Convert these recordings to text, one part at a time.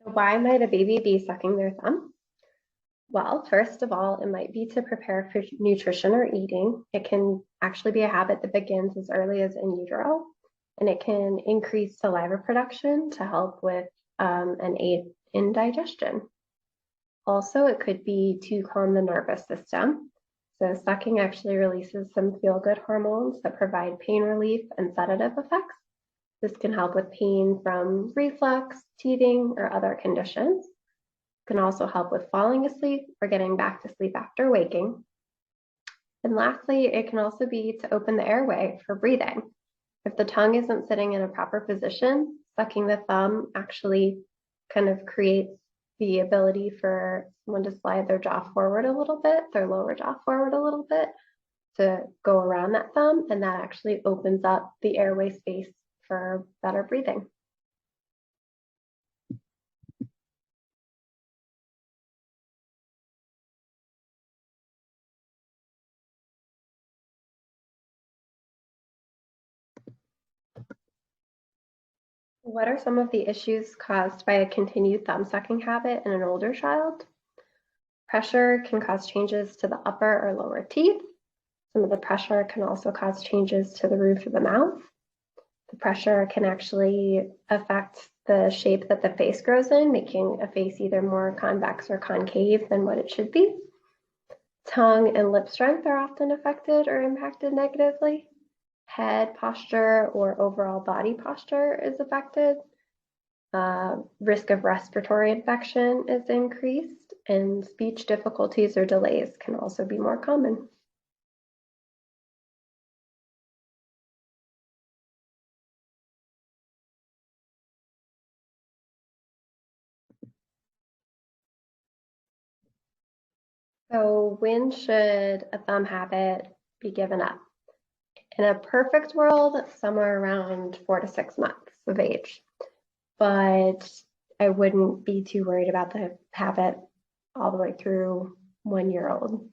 Why might a baby be sucking their thumb? Well, first of all, it might be to prepare for nutrition or eating. It can actually be a habit that begins as early as in utero, and it can increase saliva production to help with and aid in digestion. Also, it could be to calm the nervous system. So, sucking actually releases some feel good hormones that provide pain relief and sedative effects. This can help with pain from reflux, teething, or other conditions. It can also help with falling asleep or getting back to sleep after waking. And lastly, it can also be to open the airway for breathing. If the tongue isn't sitting in a proper position, sucking the thumb actually kind of creates the ability for someone to slide their jaw forward a little bit, their lower jaw forward a little bit, to go around that thumb, and that actually opens up the airway space for better breathing. What are some of the issues caused by a continued thumb sucking habit in an older child? Pressure can cause changes to the upper or lower teeth. Some of the pressure can also cause changes to the roof of the mouth. The pressure can actually affect the shape that the face grows in, making a face either more convex or concave than what it should be. Tongue and lip strength are often affected or impacted negatively. Head posture or overall body posture is affected. Risk of respiratory infection is increased, and speech difficulties or delays can also be more common. So when should a thumb habit be given up? In a perfect world, somewhere around 4 to 6 months of age. But I wouldn't be too worried about the habit all the way through 1 year old.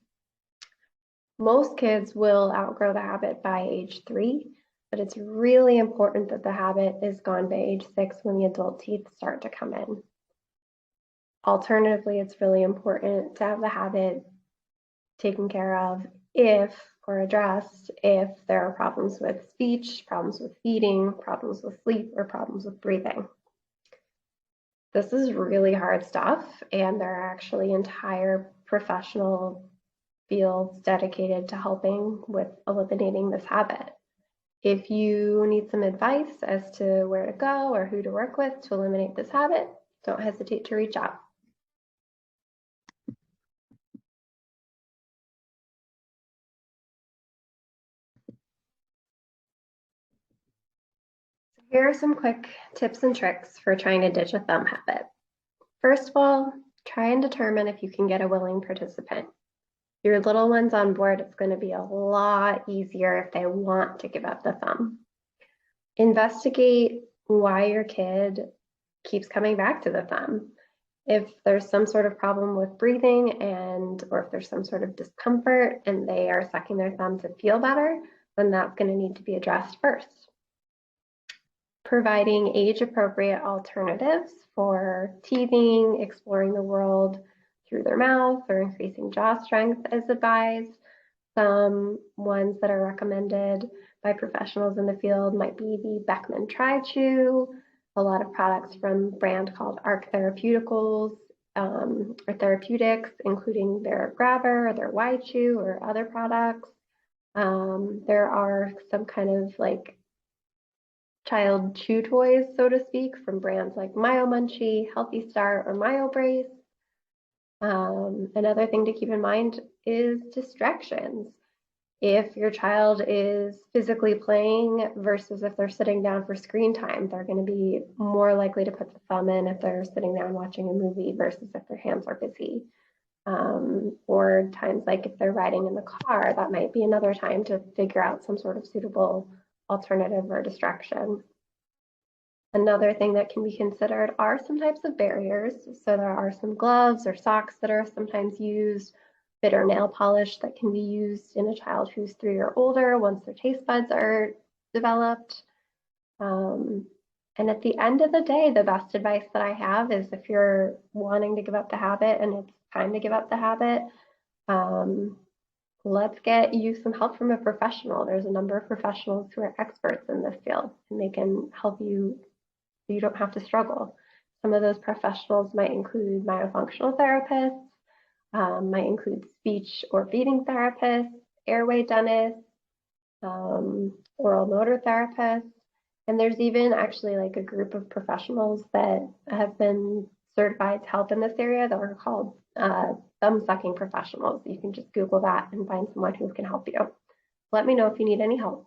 Most kids will outgrow the habit by age 3, but it's really important that the habit is gone by age 6 when the adult teeth start to come in. Alternatively, it's really important to have the habit taken care of or addressed if there are problems with speech, problems with feeding, problems with sleep, or problems with breathing. This is really hard stuff, and there are actually entire professional fields dedicated to helping with eliminating this habit. If you need some advice as to where to go or who to work with to eliminate this habit, don't hesitate to reach out. Here are some quick tips and tricks for trying to ditch a thumb habit. First of all, try and determine if you can get a willing participant. Your little ones on board, it's going to be a lot easier if they want to give up the thumb. Investigate why your kid keeps coming back to the thumb. If there's some sort of problem with breathing or if there's some sort of discomfort and they are sucking their thumb to feel better, then that's going to need to be addressed first. Providing age-appropriate alternatives for teething, exploring the world through their mouth, or increasing jaw strength is advised. Some ones that are recommended by professionals in the field might be the Beckman Tri-Chew, a lot of products from a brand called Arc Therapeuticals, or therapeutics, including their Grabber or their Y-Chew or other products. There are some kind of like child chew toys, so to speak, from brands like Myo Munchie, Healthy Start, or Myo Brace. Another thing to keep in mind is distractions. If your child is physically playing versus if they're sitting down for screen time, they're going to be more likely to put the thumb in if they're sitting down watching a movie versus if their hands are busy. Or times like if they're riding in the car, that might be another time to figure out some sort of suitable alternative or distraction. Another thing that can be considered are some types of barriers. So there are some gloves or socks that are sometimes used, bitter nail polish that can be used in a child who's 3 or older once their taste buds are developed. And at the end of the day, the best advice that I have is if you're wanting to give up the habit and it's time to give up the habit, um, let's get you some help from a professional. There's a number of professionals who are experts in this field and they can help you so you don't have to struggle. Some of those professionals might include myofunctional therapists, might include speech or feeding therapists, airway dentists, oral motor therapists. And there's even actually like a group of professionals that have been certified to help in this area that are called thumb sucking professionals. You can just Google that and find someone who can help you. Let me know if you need any help.